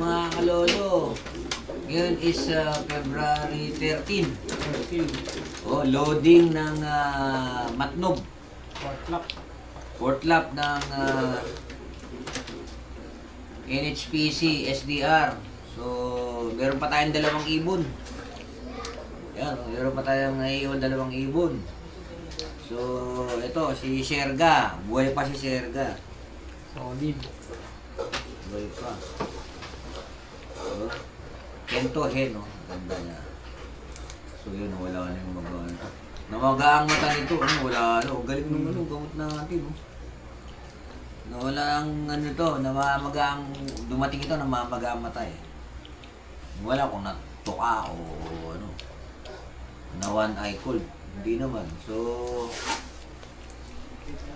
mga kalolo. Ngayon is February 13. Oh, loading ng Matnog. Fourth lap ng NHPC SDR. So, meron pa tayong dalawang ibon. Yan, meron pa tayong naiiwan dalawang ibon. So, ito, si Sherga. Buhay pa si Sherga. Solid. Buhay pa. So, Kento Hen, no? Ganda niya. So, yun, wala na yung mga... Namaga ang mata nito, ano, wala, ano, galing nung ano, gamot natin, no? Nawala ang ano to, namamaga ang... Dumating ito, namamaga ang mata, eh. Wala kung natuka o ano, na one eye cold. Hindi naman. So,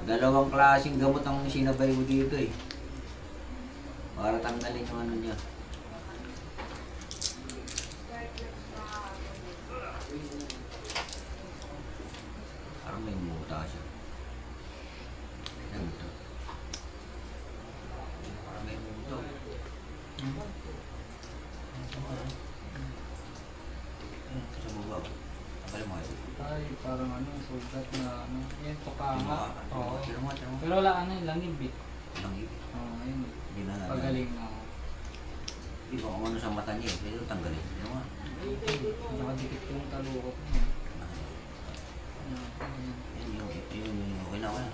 dalawang klaseng gamot ang sinabay ko dito, eh. Para tanggalin yung ano niya. Parang may muta siya. Ano ito? Parang may muta. Sa baba. Tanggalin mo kayo. Ay, parang ano, sugat na ano. Yan, tukanga. Oo. Tira mo. Pero wala ano, langib eh. Langib. Oo, ayun. Hindi na Pagaling na. Di ba kung ano sa mata niya, pero tanggalin. Ano nga? Nakadikit yung talukot. Yun, okay na ako na.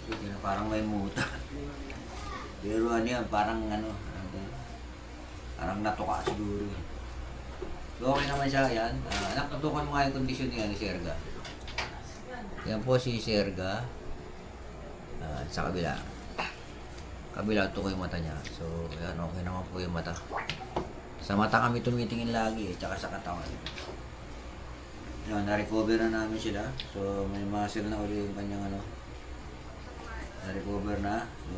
Sige na, parang may muta. Pero ano yan, parang ano, parang natuka siguro. So okay naman siya yan. Natutukan mo nga yung kondisyon niya ni Sherga. Yan po si Sherga. Sa kabila. Kabila ito ko yung mata niya. So yan, okay naman po yung mata. Sa mata kami tumitingin lagi, tsaka sa katawan. Yan, na-recover na namin sila. So may muscle na uli yung kanyang ano. Na-recover na. So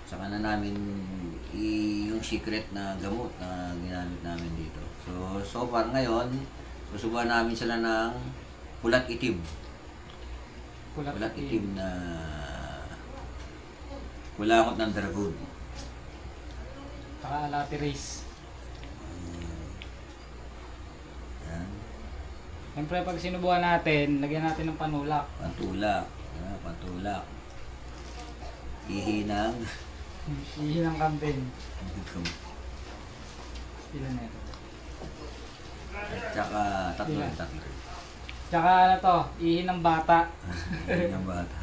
saka na namin yung secret na gamot na ginamit namin dito. So far ngayon, susubukan namin sila ng pulat itim. Pulat itim na kulangot ng dragon. Saka alati race. Yan. Siyempre pag sinubukan natin, lagyan natin ng panulak. Pantulak. Yan, pantulak. Ihinang. Ihin ang campaign. Ilan na ito? At saka tatlo. Tsaka ano to, ihin ng bata. Ihinang bata.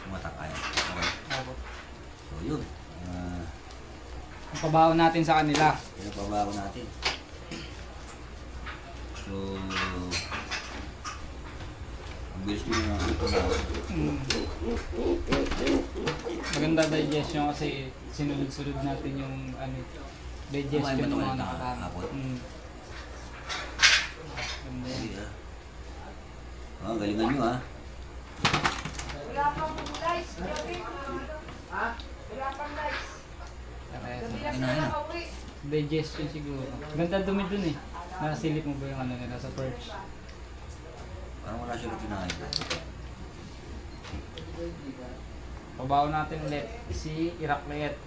Tumatak kaya. Okay. So yun. Ang pabaon natin sa kanila. Pinapabago natin. So, ang bilis din naman ito na. Maganda digestion kasi sinulod-sulod natin yung ano, digestion ng mga nakakapot. Ganda yan. Sige galingan nyo ha. Wala pang rice, Joey. Ha? Wala pang rice. Gabi lang sila nakauwi. Digestion siguro. Ganda dumi dun eh. Nakasilip mo ba yung ano nila sa perch? Parang wala siya kinain. Pabaon natin ulit si Irakliet.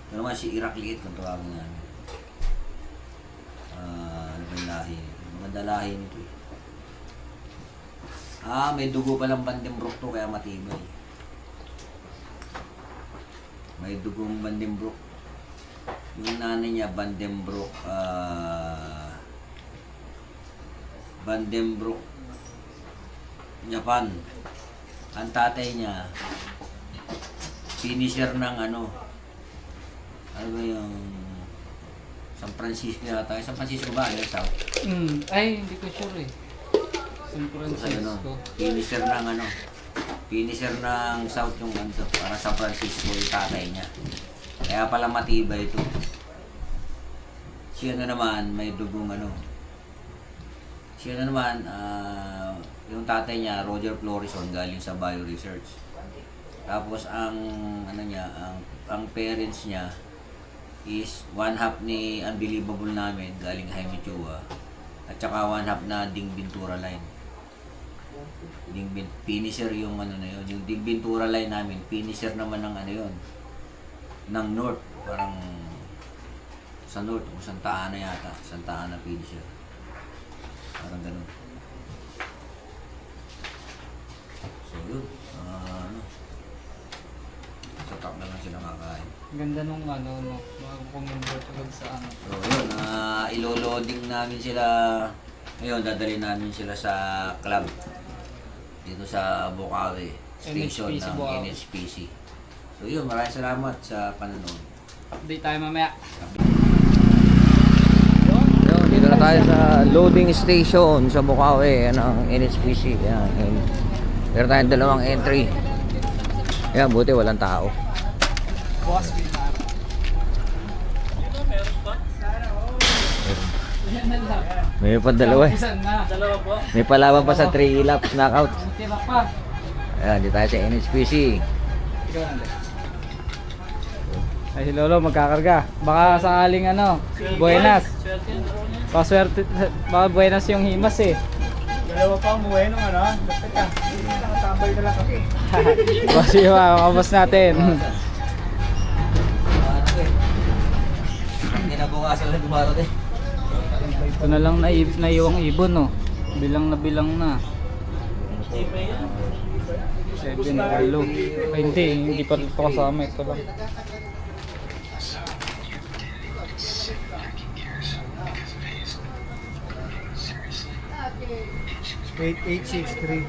Ano naman si Irakliit kung tawagin nga. Ano ba yung lahi? Maganda lahi nito eh. May dugo palang Vandenbroek to kaya matibay. May dugong Vandenbroek. Yung nanay niya Vandenbroek Vandenbroek Japan. Ang tatay niya finisher ng ano ba yung San Francisco yata. San Francisco ba? Ano South? Ay, hindi ko sure eh. San Francisco. Francisco. Finisher ng South yung ano, para San Francisco yung tatay niya. Kaya pala matibay ito. Siya na naman, may dugong ano. Siya na naman, yung tatay niya, Roger Florison, galing sa Bio Research. Tapos ang ano niya, ang parents niya is 1/2 ni Unbelievable namin galing Jaime Chua at saka 1/2 na Ding Ventura line. Finisher yung ano na yun. Yung Ding Ventura line namin, finisher naman ng ano yun, ng North. Parang sa North, o Santa Ana yata. Santa Ana finisher. Parang ganun. So yun, ano, sa top na lang sila kakain. Ganda nung ano, no, bago kumembert agad sa ano. So yun, ilo-loading namin sila. Ngayon, dadalhin namin sila sa club dito sa Bukawi station NHPC ng Bukawi. NHPC. So yun, maraming salamat sa panonood. Update tayo mamaya. Yun, dito na tayo sa loading station sa Bukawi ng NHPC. Yan, meron tayong dalawang entry. Yan, buti walang tao. Bukas pinar. May pa dalawa eh. Isan na. Dalawa po. May palaban pa sa 3 laps knockout. Tira pa. Ayan, dito tayo sa NHPC. Ikaw na. Ay si Lolo magkakarga. Baka sakaling ano, buenas. Paswerte, baka buenas yung himas eh. Dalawa pa ang buhay nung ano, bakit ka? Nakatambay na lang kami. Kasi mga kabos natin. Kinabukasan lang dumarating. Ito na lang naiwang ibon no. Bilang na. 7 kilo. Ay hindi pa ito kasama. Ito lang. Wait, 863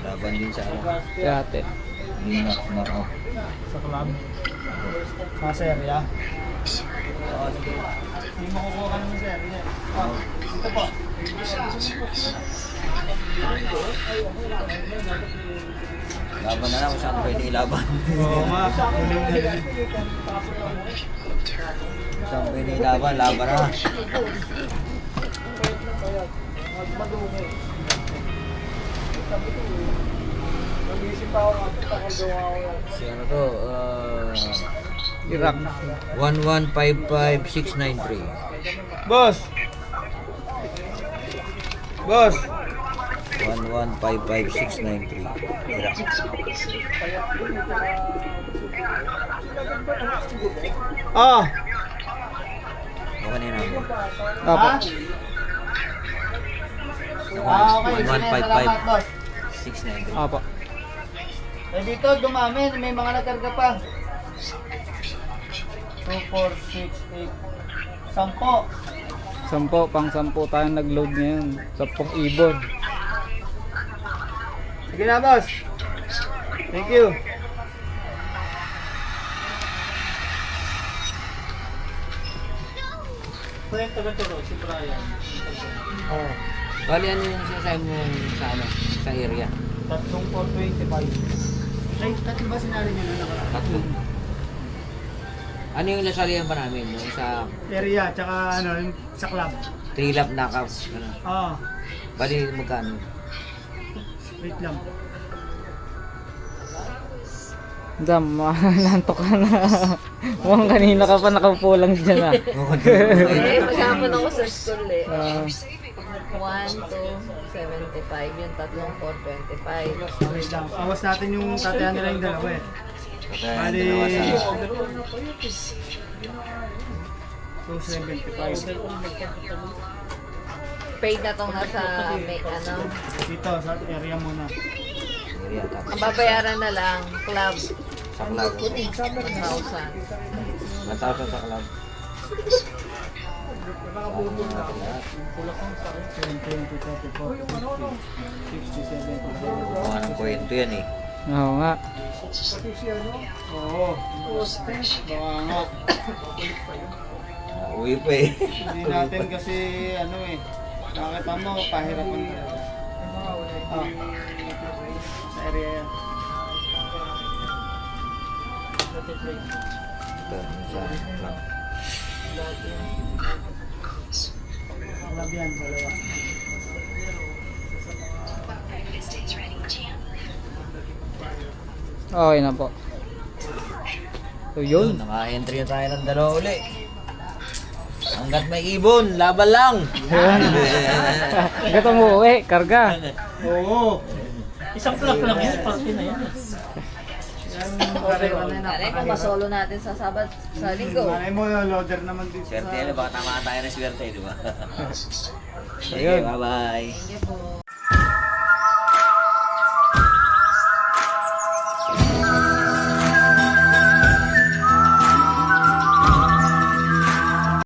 Laban din sa ano. Kate. Knockout. sa club. Sa serya. Hindi mo kukuha ka naman serya. Ito po. Laban na lang kung saan pwede ilaban. Oo nga. Huling na rin. Kung saan pwede ilaban, laban na. Mag-isip pa ako nga. Pakagawa ko yan. Si ano to, Iraq. 1155693. Boss! Boss! 1155693. Iraq. Ah! Okay na yun namin. Apo. Okay. 155 693. Apo. Eh dito, dumamin. May mga nagkarga pa. 2, 4, 6, 8. 10. 10 pang 10 tayong nag-load ngayon. 10 ibon. Sige na, boss. Thank you. Si Brian. Oh. Bali, ano yung sinasabi mo sa ano, sa area? Tatlong 425. Ay, tatlo ba sinari niyo na nakaraan? Tatlo. Ano yung nasalihan pa namin? Yung sa Area, tsaka ano, yung sa club. 3 lap knockout. Ano? Ah, Bali, magkano? wait lang. Dam, nantok ka na. Mukhang kanina ka pa nakaupo lang dyan ah. Eh, maghapon ako sa school eh. 1, 2, 75, yung tatlong 425. Wait lang. Awas natin yung tatayan nila yung dalawa eh. Bali, Dalawa sa 275. Paid na tong nasa may ano. Dito, sa area muna. area. Tapos Ang babayaran na lang, club, sa club. 1,000. 1,000 sa club. 20, 30, 40, 50, 60, 70, 80. Mga ng kwento yan eh. Oo nga. Oo. Baka nga. Uwi pa eh. Hindi natin kasi ano eh. Nakita mo, pahirapan na. Ah. Sa area yan. Ito, sa club. Club yan, dalawa. Okay na po. So yun. Naka-entry na tayo ng dalawa uli. Hanggat may ibon, laban lang. Yun. Hanggat umuwi, karga. Oo. Isang plug lang yan, pati na yan. Nanay kung masolo natin sa Sabat sa linggo. Malay mo, loader naman din. Swerte yan, baka tamaan tayo ng swerte, di ba? Ayun. Okay, bye-bye. Thank you po.